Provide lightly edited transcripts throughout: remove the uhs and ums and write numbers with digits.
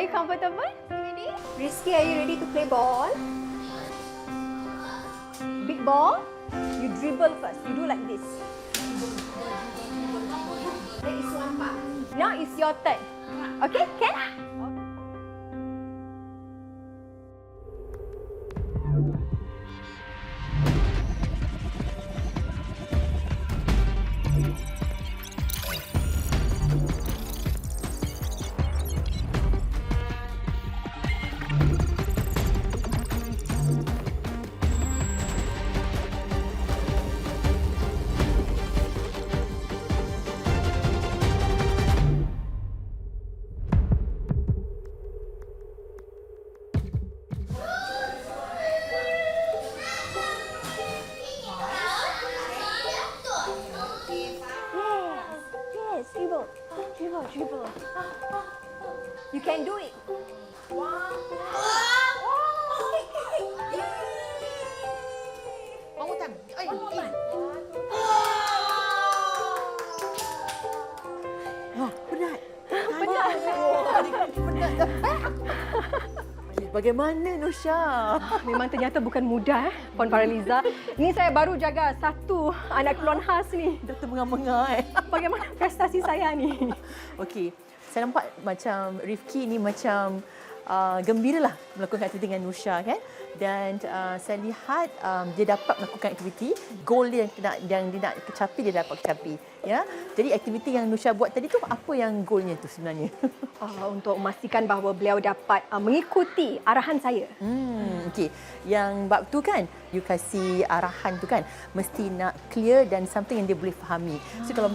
Are you comfortable? Ready? Rizky, are you ready to play ball? Big ball. You dribble first. You do like this. That is one part. Now it's your turn. Okay, can? Yes, dribble. Dribble, dribble. You can do it. One more time. Penat. Penat. Bagaimana Nusha? Memang ternyata bukan mudah, Puan Faraliza. Ini saya baru jaga satu anak keluarga khas ni. Dah termengah-mengah. Bagaimana prestasi saya ni? Okey, saya nampak macam Rifki ni macam gembira lah melakukan aktiviti dengan Nusha kan. Dan saya lihat dia dapat melakukan aktiviti, goal dia yang dia nak capai dia dapat capai. Ya. Jadi aktiviti yang Nusha buat tadi tu apa yang goalnya tu sebenarnya? Untuk memastikan bahawa beliau dapat mengikuti arahan saya. Okey. Yang bab tu kan, you kasih arahan tu kan, mesti nak clear dan something yang dia boleh fahami. So kalau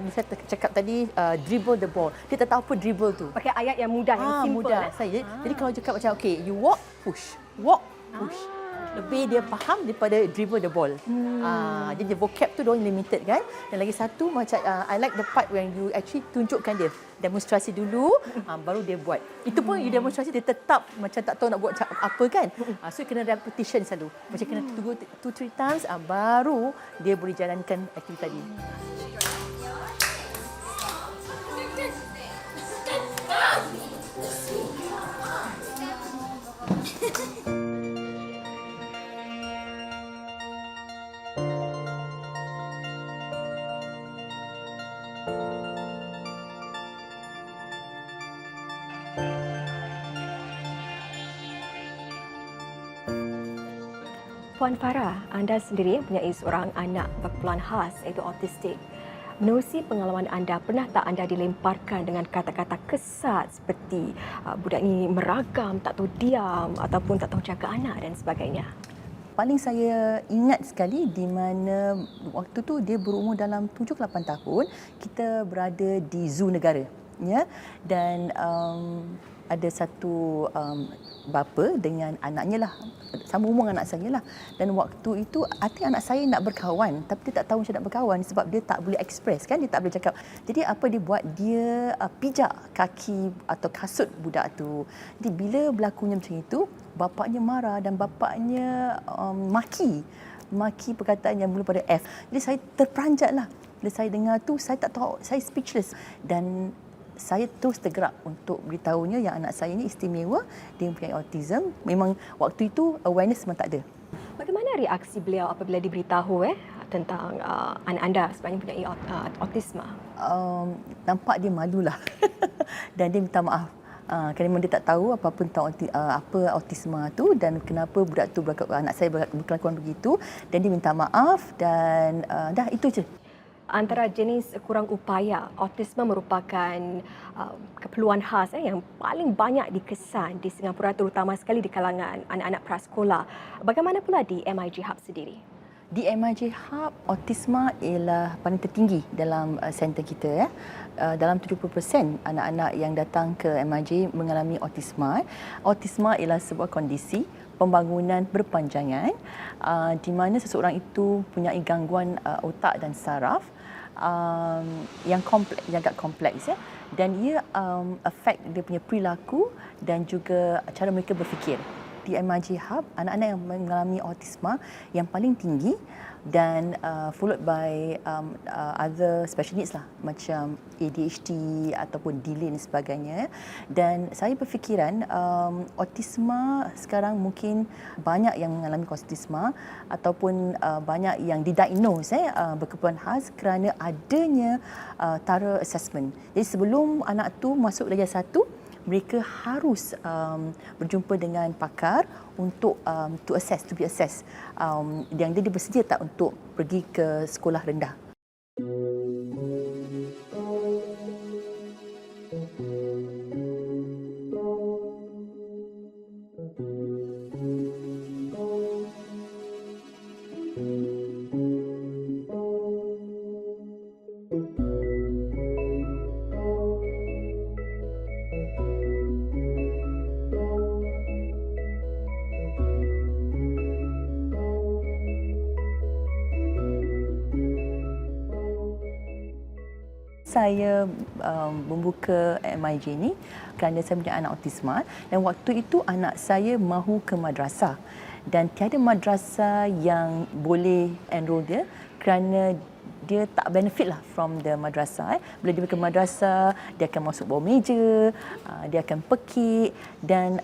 misalnya cakap tadi dribble the ball, dia tak tahu apa dribble tu. Pakai ayat yang mudah, yang simple. Mudah. Jadi kalau cakap macam okay, you walk, push. Walk, push. Lebih dia faham daripada dribble the ball. Jadi vocab tu diorang limited kan. Dan lagi satu macam I like the part when you actually tunjukkan dia. Demonstrasi dulu, baru dia buat. Itu pun you demonstrasi dia tetap macam tak tahu nak buat apa kan. So kena repetition selalu. Macam kena 2-3 times baru dia boleh jalankan aktiviti tadi. Puan Farah, anda sendiri mempunyai seorang anak berkeperluan khas iaitu autistik. Menerusi pengalaman anda, pernah tak anda dilemparkan dengan kata-kata kesat seperti budak ni meragam, tak tahu diam ataupun tak tahu jaga anak dan sebagainya? Paling saya ingat sekali di mana waktu tu dia berumur dalam 7 ke 8 tahun, kita berada di zoo negara. Ya, dan ada satu bapa dengan anaknya lah, sama umur anak saya lah. Dan waktu itu hati anak saya nak berkawan, tapi dia tak tahu macam nak berkawan sebab dia tak boleh express kan, dia tak boleh cakap. Jadi apa dia buat, dia pijak kaki atau kasut budak tu. Jadi bila berlakunya macam itu, bapaknya marah dan bapaknya maki perkataan yang mula pada F. Jadi saya terperanjat lah. Bila saya dengar tu, saya tak tahu, saya speechless. Dan saya terus tergerak untuk beritahunya yang anak saya ni istimewa, dia mempunyai autism. Memang waktu itu awareness memang tak ada. Bagaimana reaksi beliau apabila diberitahu tentang anak anda sebenarnya mempunyai autisma? Nampak dia malulah. Dan dia minta maaf. Kerana dia tak tahu apa-apa tentang apa autisma tu dan kenapa budak tu anak saya berkelakuan begitu, dan dia minta maaf dan dah itu je. Antara jenis kurang upaya, autisma merupakan keperluan khas yang paling banyak dikesan di Singapura, terutama sekali di kalangan anak-anak prasekolah. Bagaimana pula di MIG Hub sendiri? Di MIG Hub, autisma ialah paling tertinggi dalam center kita. Ya. Dalam 70% anak-anak yang datang ke MIG mengalami autisma. Autisma ialah sebuah kondisi pembangunan berpanjangan di mana seseorang itu punya gangguan otak dan saraf yang agak kompleks, ya, dan ia affect dia punya perilaku dan juga cara mereka berfikir. di MIJ Hub, anak-anak yang mengalami autisma yang paling tinggi dan followed by other special needs lah, macam ADHD ataupun delay dan sebagainya. Dan saya berfikiran autisma sekarang mungkin banyak yang mengalami autisma ataupun banyak yang didiagnose berkebutuhan khas kerana adanya tara assessment. Jadi sebelum anak tu masuk darjah 1, mereka harus berjumpa dengan pakar untuk to be assessed. Yang dia bersedia tak untuk pergi ke sekolah rendah. Saya membuka MIJ ni kerana saya punya anak autisma dan waktu itu anak saya mahu ke madrasah dan tiada madrasah yang boleh enroll dia kerana dia tak benefit lah from the madrasah. Bila dia ke madrasah, dia akan masuk bawah meja, dia akan pekik dan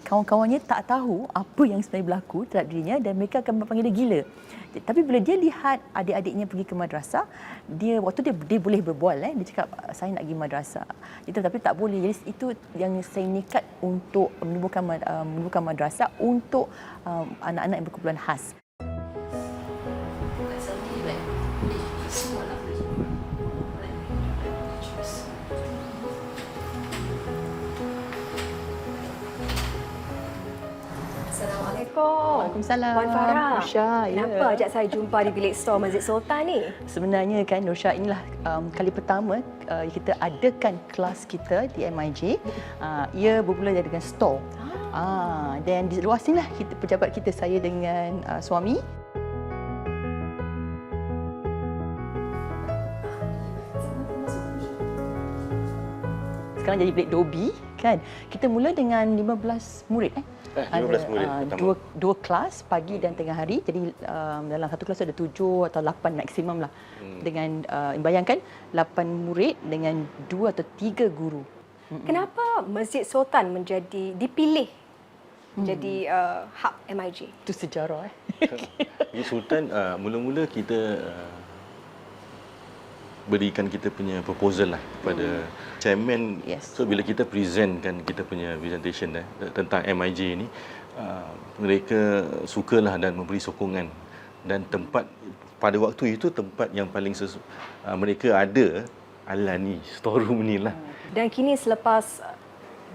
kawan-kawannya tak tahu apa yang sebenarnya berlaku terhadap dirinya dan mereka akan panggil dia gila. Tapi bila dia lihat adik-adiknya pergi ke madrasah, waktu dia boleh berbual, dia cakap saya nak pergi madrasah. Tapi tak boleh. Jadi itu yang saya nikat untuk menubuhkan madrasah untuk anak-anak yang berkebutuhan khas. Waalaikumsalam. Puan Farah. Nursha, Kenapa ajak saya jumpa di bilik store Masjid Sultan ni? Sebenarnya kan Nursha, inilah kali pertama kita adakan kelas kita di MIJ. Ia bermula dengan store. Dan di luar sini lah pejabat kita, saya dengan suami. Sekarang jadi bilik Dobi kan. Kita mula dengan 15 murid 15 murid pertama. Dua kelas pagi dan tengah hari. Jadi dalam satu kelas ada 7 atau 8 maksimum lah. Dengan bayangkan 8 murid dengan 2 atau 3 guru. Kenapa Masjid Sultan dipilih jadi hub MIJ? Itu sejarah Masjid Sultan mula-mula kita berikan kita punya proposal lah kepada chairman. Yes. So bila kita presentkan kita punya presentation tentang MIJ ni, mereka sukalah dan memberi sokongan, dan tempat pada waktu itu tempat yang paling mereka ada adalah ni, storeroom ni lah. Dan kini selepas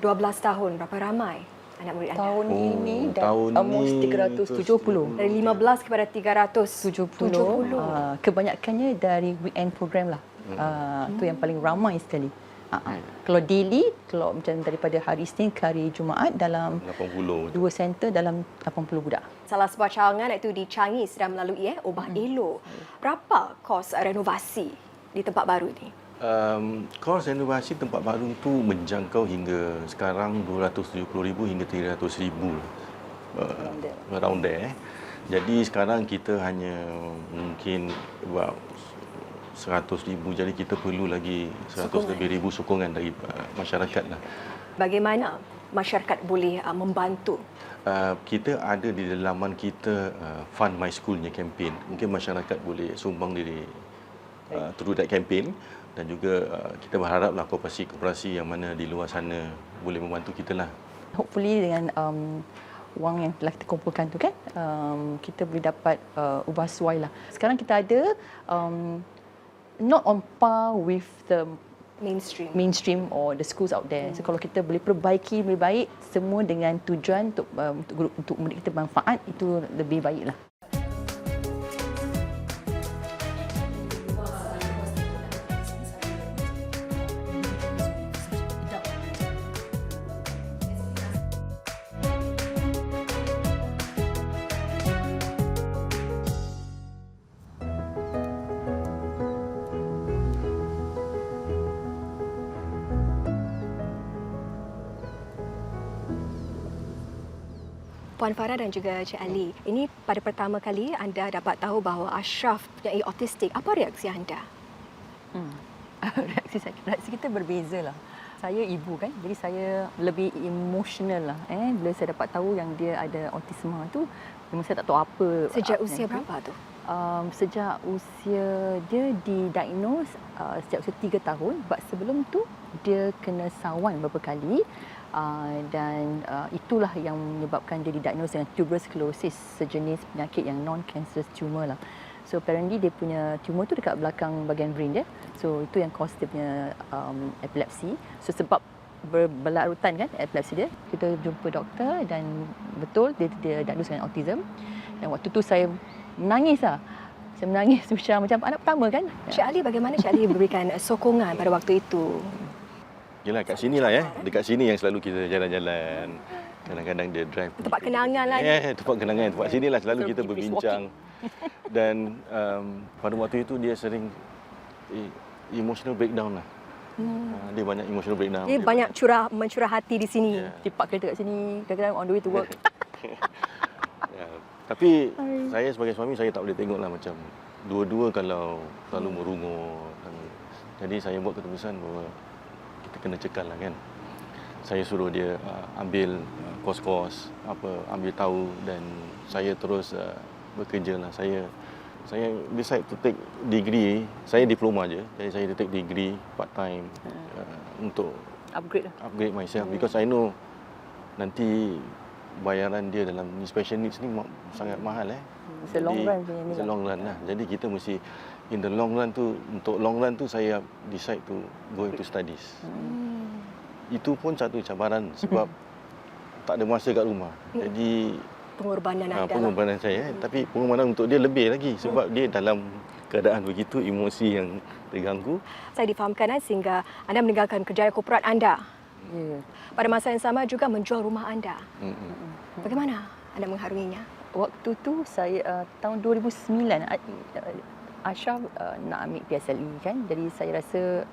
12 tahun, berapa ramai anak murid anda? Tahun ini tahun almost ni 370. Dari 15 kepada 370. Kebanyakannya dari weekend program lah. Itu yang paling ramai sekali. Kalau daily, kalau macam daripada hari Isnin ke hari Jumaat, dalam 80 dua center dalam 80 budak. Salah sebuah cawangan iaitu di Changi sedang melalui Ubah Elok. Berapa kos renovasi di tempat baru ni? Kos renovasi tempat baru tu menjangkau hingga sekarang 270,000 hingga 300,000 around there. Jadi sekarang kita hanya mungkin about 100,000, jadi kita perlu lagi 100 lebih ribu sokongan dari masyarakat lah. Bagaimana masyarakat boleh membantu? Kita ada di laman kita Fund My Schoolnya kempen. Mungkin masyarakat boleh sumbang diri through that campaign, dan juga kita berharaplah koperasi-koperasi yang mana di luar sana boleh membantu kita lah. Hopefully dengan wang yang telah kita kumpulkan tu kan, kita boleh dapat ubah suai lah. Sekarang kita ada not on par with the mainstream or the schools out there. So kalau kita boleh perbaiki lebih baik, semua dengan tujuan untuk murid kita bermanfaat, itu lebih baiklah. Puan Farah dan juga Cik Ali, ini pada pertama kali anda dapat tahu bahawa Ashraf punya autistik. Apa reaksi anda? reaksi kita berbeza lah. Saya ibu kan, jadi saya lebih emosional lah. Bila saya dapat tahu yang dia ada autisma tu, memang saya tak tahu apa. Sejak usia berapa tu? Sejak usia dia didiagnose sejak usia 3 tahun. But sebelum tu dia kena sawan beberapa kali. Dan itulah yang menyebabkan dia didiagnose dengan tuberous sclerosis, sejenis penyakit yang non-cancerous tumor lah. So apparently dia punya tumor tu dekat belakang bahagian brain dia. So itu yang cause dia punya epilepsi. So sebab berlarutan kan epilepsi dia, kita jumpa doktor dan betul dia didiagnose dengan autism. Dan waktu tu saya menangis lah. Saya menangis macam anak pertama kan. Cik Ali, bagaimana Cik Ali berikan sokongan pada waktu itu? Yelah, kat sini lah ya. Dekat sini yang selalu kita jalan-jalan. Kadang-kadang dia drive. Tempat kenangan lah. Tempat kenangan. Tempat sini lah selalu So, kita keep berbincang. Dan pada waktu itu dia sering emotional breakdown lah. Dia banyak emotional breakdown. Dia banyak mencurah hati di sini. Ya. Tipak kereta kat sini, kadang-kadang on the way to work. Ya. Tapi saya sebagai suami, saya tak boleh tengok lah macam dua-dua kalau selalu merungut. Jadi saya buat keputusan bahawa kita kena cekal lah kan. Saya suruh dia ambil kos-kos, ambil tahu, dan saya terus bekerja lah. Saya decide to take degree. Saya diploma je. Jadi saya take degree part time untuk upgrade myself because I know nanti bayaran dia dalam special needs ni sangat mahal It's a long run punya ni. It's a long run lah. Jadi kita mesti in the long run tu, untuk long run tu saya decide to go into studies. Itu pun satu cabaran sebab tak ada masa kat rumah. Jadi Pengorbanan anda. pengorbanan saya, tapi pengorbanan untuk dia lebih lagi sebab dia dalam keadaan begitu, emosi yang terganggu. Saya difahamkan sehingga anda meninggalkan kerjaya korporat anda. Ya. Pada masa yang sama juga menjual rumah anda. Bagaimana anda mengharunginya? Waktu tu saya tahun 2009 Ashraf nak ambil PSLE kan. Jadi saya rasa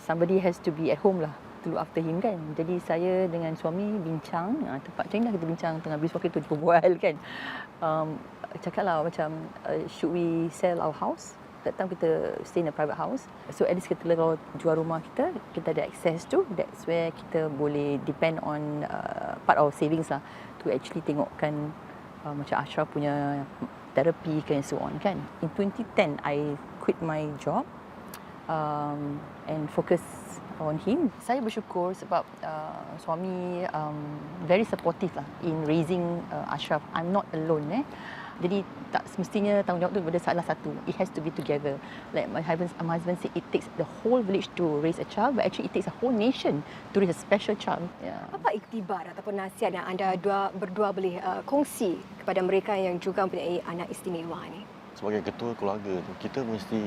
somebody has to be at home lah to look after him kan. Jadi saya dengan suami bincang, tempat macam ni lah kita bincang tengah brisk walk, kita berbual kan. Cakap lah macam should we sell our house? That time kita stay in a private house. So at least kita kalau jual rumah kita ada access to. That's where kita boleh depend on part of savings lah to actually tengokkan macam Ashraf punya therapy and so on kan. In 2010 I quit my job and focus on him. Saya bersyukur sebab suami very supportive lah in raising Ashraf. I'm not alone Jadi tak semestinya tanggungjawab tu pada salah satu. It has to be together. Like my husband said, it takes the whole village to raise a child, but actually it takes a whole nation to raise a special child. Yeah. Apa iktibar ataupun nasihat yang anda berdua boleh kongsi kepada mereka yang juga mempunyai anak istimewa ni? Sebagai ketua keluarga tu, kita mesti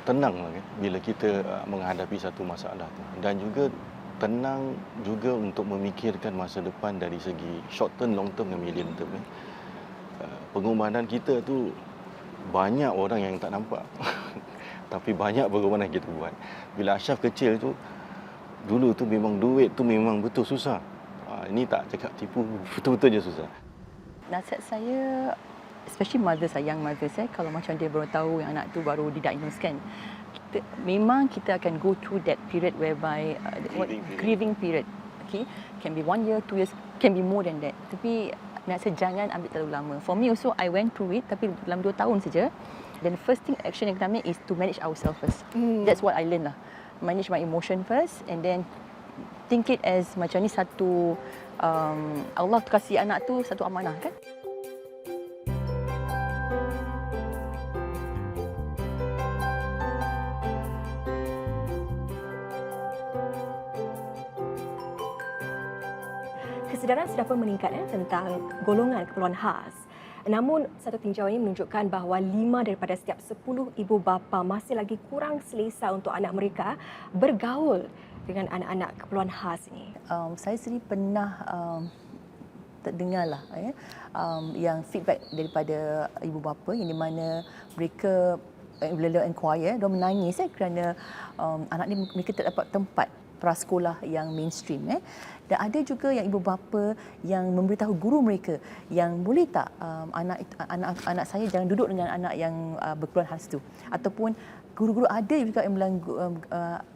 tenang lah kan bila kita menghadapi satu masalah tu, dan juga tenang juga untuk memikirkan masa depan dari segi short term, long term dan medium term. Pengorbanan kita tu banyak orang yang tak nampak tapi banyak pengorbanan kita buat. Bila Ashraf kecil tu, dulu tu memang duit tu memang betul susah. Ini tak cakap tipu, betul-betul je susah. Nasihat saya, especially mothers, young mothers, kalau macam dia baru tahu yang anak tu baru didiagnose kan, memang kita akan go through that period whereby grieving period. Okay, can be 1 year, 2 years, can be more than that. Tapi nasihat jangan ambil terlalu lama. For me also, I went through it, tapi dalam 2 tahun saja. Then the first thing action yang kita ambil is to manage ourselves first. That's what I learned lah. Manage my emotion first, and then think it as macam ni satu Allah kasih anak tu satu amanah kan. Kesedaran sudah pun meningkat tentang golongan keperluan khas. Namun, satu tinjauan ini menunjukkan bahawa 5 daripada setiap 10 ibu bapa masih lagi kurang selesa untuk anak mereka bergaul dengan anak-anak keperluan khas ini. Saya sendiri pernah terdengar lah yang feedback daripada ibu bapa yang di mana mereka bila inquire, mereka menangis kerana anak ni mereka tak dapat tempat prasekolah yang mainstream. Dan ada juga yang ibu bapa yang memberitahu guru mereka yang boleh tak anak saya jangan duduk dengan anak yang berkeluhan khas tu, ataupun guru-guru ada juga yang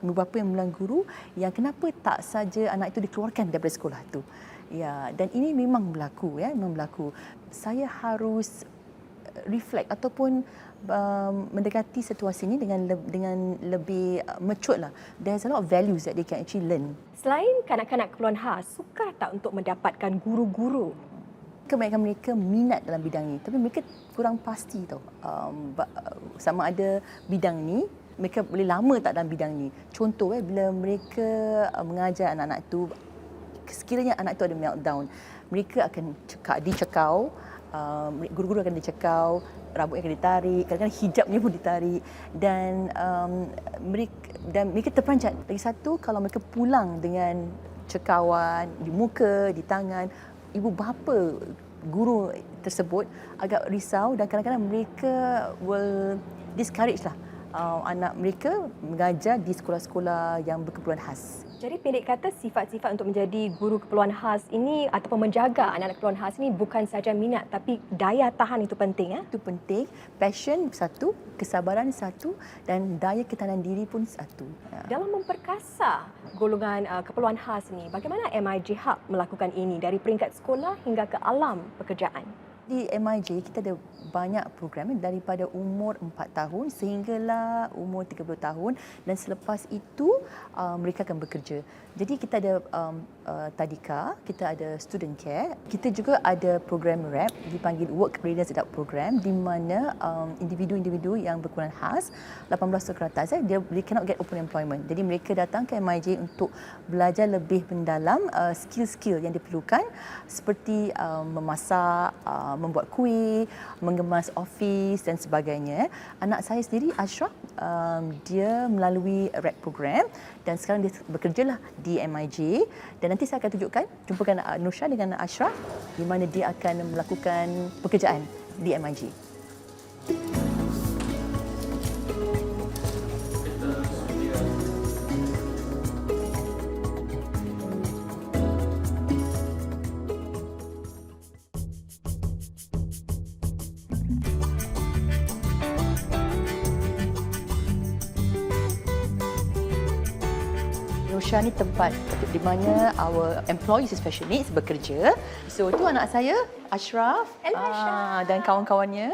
ibu bapa yang bilang guru yang kenapa tak saja anak itu dikeluarkan daripada sekolah tu. Ya, dan ini memang berlaku, memang berlaku. Saya harus reflect ataupun mendekati situasi ini dengan lebih mature lah. There's a lot of values that they can actually learn. Selain kanak-kanak keperluan khas, sukar tak untuk mendapatkan guru-guru? Kebanyakan mereka minat dalam bidang ini, tapi mereka kurang pasti tau sama ada bidang ni mereka boleh lama tak dalam bidang ni. Contoh bila mereka mengajar anak-anak tu, sekiranya anak tu ada meltdown, mereka akan dicekau, guru-guru akan dicekau, rambut akan ditarik, kadang-kadang hijabnya pun ditarik, dan mereka terperanjat. Lagi satu, kalau mereka pulang dengan cekawan di muka, di tangan, ibu bapa guru tersebut agak risau dan kadang-kadang mereka will discourage lah anak mereka mengajar di sekolah-sekolah yang berkeperluan khas. Jadi pendek kata, sifat-sifat untuk menjadi guru keperluan khas ini ataupun menjaga anak-anak keperluan khas ini bukan sahaja minat tapi daya tahan itu penting. Itu penting, passion satu, kesabaran satu, dan daya ketahanan diri pun satu. Dalam memperkasa golongan keperluan khas ini, bagaimana MIJ Hub melakukan ini dari peringkat sekolah hingga ke alam pekerjaan? Di MIJ kita ada banyak program daripada umur 4 tahun sehinggalah umur 30 tahun, dan selepas itu mereka akan bekerja. Jadi kita ada tadika, kita ada student care, kita juga ada program RAP dipanggil Work Readiness Adult Program, di mana individu-individu yang berkeperluan khas 18 tahun ke atas they cannot get open employment. Jadi mereka datang ke MIJ untuk belajar lebih mendalam skill-skill yang diperlukan seperti memasak, membuat kuih, mengemas office dan sebagainya. Anak saya sendiri, Ashraf, dia melalui RAP program dan sekarang dia bekerjalah di MIJ, dan nanti saya akan tunjukkan, jumpakan Nusha dengan Ashraf di mana dia akan melakukan pekerjaan di MIJ. Nusha ni tempat di mana our employees with special needs bekerja. So tu anak saya, Ashraf, dan kawan-kawannya.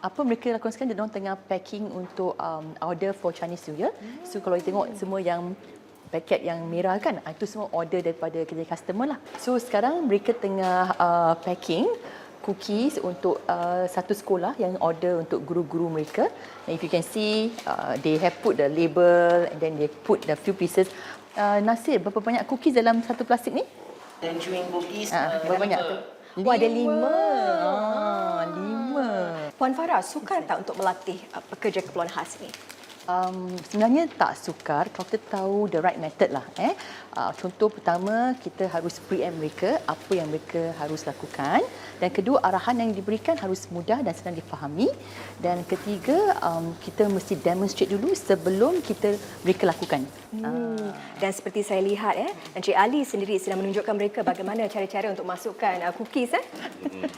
Apa mereka lakukan sekarang, dia orang tengah packing untuk order for Chinese New Year. So kalau you tengok semua yang paket yang merah kan, itu semua order daripada kedai customer lah. So sekarang mereka tengah packing cookies untuk satu sekolah yang order untuk guru-guru mereka. And if you can see, they have put the label and then they put the few pieces. Nasir, berapa banyak cookies dalam satu plastik ni? Tangerine cookies. Berapa banyak tu? Wah, ada 5. 5. Puan Farah, sukar tak untuk melatih pekerja keperluan khas ini? Sebenarnya tak sukar kalau kita tahu the right method lah. Contoh pertama, kita harus preempt mereka apa yang mereka harus lakukan, dan kedua, arahan yang diberikan harus mudah dan senang difahami, dan ketiga, kita mesti demonstrate dulu sebelum mereka lakukan. Dan seperti saya lihat, Encik Ali sendiri sedang menunjukkan mereka bagaimana cara-cara untuk masukkan cookies.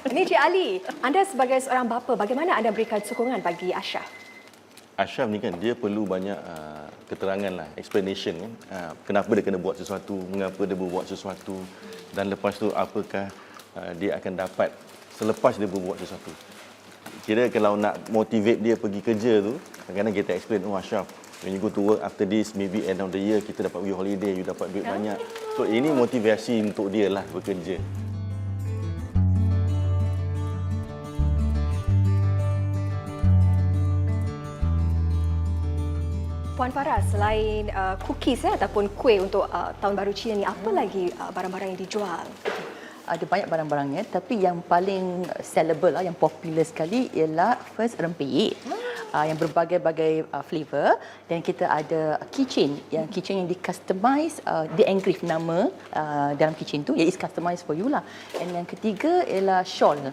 Ini Encik Ali, anda sebagai seorang bapa, bagaimana anda berikan sokongan bagi Ashraf? Ashraf ni kan dia perlu banyak keterangan lah, explanation kan. Kenapa dia kena buat sesuatu, mengapa dia berbuat sesuatu, dan lepas tu apakah dia akan dapat selepas dia berbuat sesuatu. Kira kalau nak motivate dia pergi kerja tu, kadang-kadang kita explain, oh Ashraf, when you go to work after this, maybe end of the year kita dapat pergi holiday, you dapat duit banyak. So ini motivasi untuk dia lah bekerja. Puan Farah, selain cookies ataupun kuih untuk Tahun Baru Cina ni, apa lagi barang-barang yang dijual? Ada banyak barang-barangnya, tapi yang paling sellable lah, yang popular sekali ialah first rempeyek. yang berbagai-bagai flavor, dan kita ada keychain yang di customize, dia engrave nama dalam keychain tu, is customized for you lah. And yang ketiga ialah shawl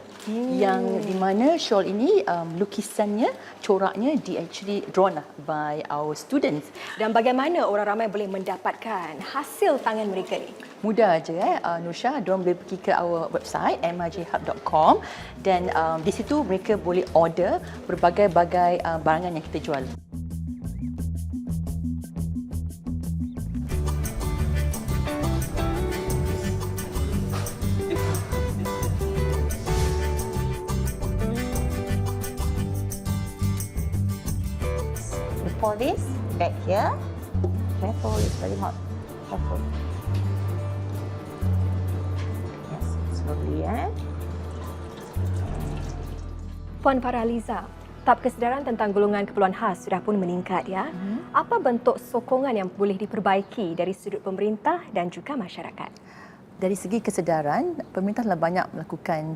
yang di mana shawl ini lukisannya, coraknya actually drawn by our students. Dan bagaimana orang ramai boleh mendapatkan hasil tangan mereka ni? Mudah aja Nusha, diorang boleh pergi ke our website mijhub.com, dan di situ mereka boleh order berbagai-bagai barangan yang kita jual. Pour this back here. Careful, it's very hot. Careful. Yes, slowly, Puan Faraliza, tahap kesedaran tentang golongan keperluan khas sudah pun meningkat ya. Apa bentuk sokongan yang boleh diperbaiki dari sudut pemerintah dan juga masyarakat? Dari segi kesedaran, pemerintah telah banyak melakukan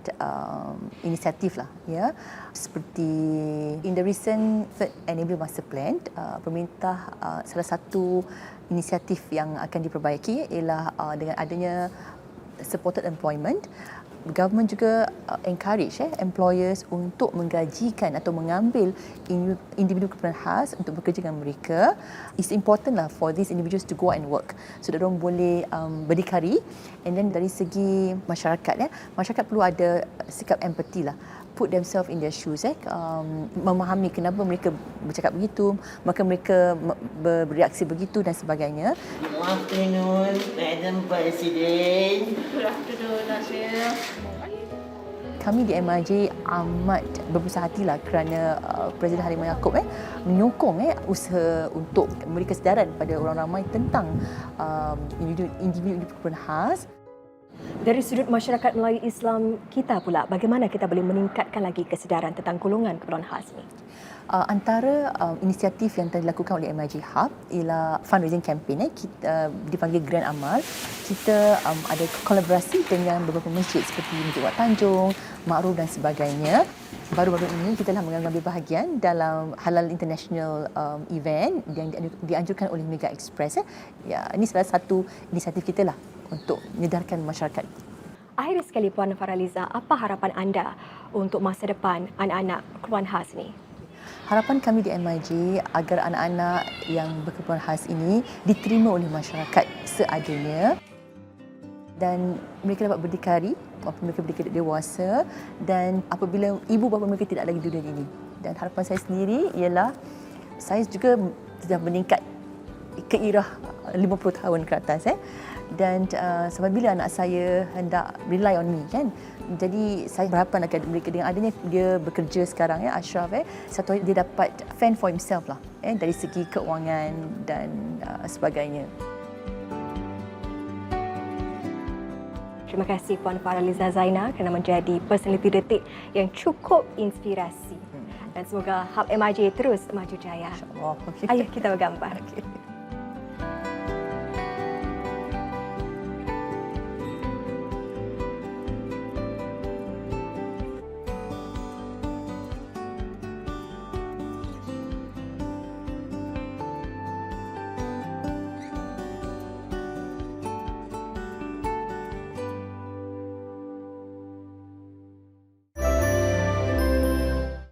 inisiatif lah, ya. Seperti in the recent Third Enabler Master Plan, pemerintah salah satu inisiatif yang akan diperbaiki ialah dengan adanya supported employment. Government juga encourage employers untuk menggajikan atau mengambil individu keperluan khas untuk bekerja dengan mereka. It's important lah for these individuals to go and work so that mereka boleh berdikari. And then dari segi masyarakat, masyarakat perlu ada sikap empathy lah. Put themselves in their shoes, memahami kenapa mereka bercakap begitu, maka mereka bereaksi begitu dan sebagainya. Good afternoon, Madam President. Good afternoon, Nasir. Kami di MIJ amat berbesar hatilah kerana Presiden Halimah Yacob menyokong usaha untuk memberi kesedaran pada orang ramai tentang individu keperluan khas. Dari sudut masyarakat Melayu Islam kita pula, bagaimana kita boleh meningkatkan lagi kesedaran tentang golongan keperluan khas ni? Antara inisiatif yang telah dilakukan oleh MIJ Hub ialah fundraising campaign, kita dipanggil Grand Amal. Kita ada kolaborasi dengan beberapa masjid seperti Masjid Wat Tanjung, Ma'ruf dan sebagainya. Baru-baru ini kita telah mengambil bahagian dalam Halal International event yang dianjurkan oleh Mega Express. Ya, ini salah satu inisiatif kita lah untuk menyedarkan masyarakat. Akhir sekali, Puan Faraliza, apa harapan anda untuk masa depan anak-anak keperluan khas ni? Harapan kami di MIJ agar anak-anak yang berkeperluan khas ini diterima oleh masyarakat seadanya dan mereka dapat berdikari apabila mereka berdikari dewasa dan apabila ibu bapa mereka tidak lagi di dunia ini. Dan harapan saya sendiri ialah saya juga sudah meningkat ke irah 50 tahun ke atas dan apabila anak saya hendak rely on me kan, jadi saya berharapan akan mereka dengan adanya dia bekerja sekarang Ashraf satu hari dia dapat fend for himself lah dari segi keuangan dan sebagainya. Terima kasih Puan Faraliza Zainal kerana menjadi personaliti detik yang cukup inspirasi. Dan semoga Hub MIJ terus maju jaya. InsyaAllah. Ayuh kita bergambar.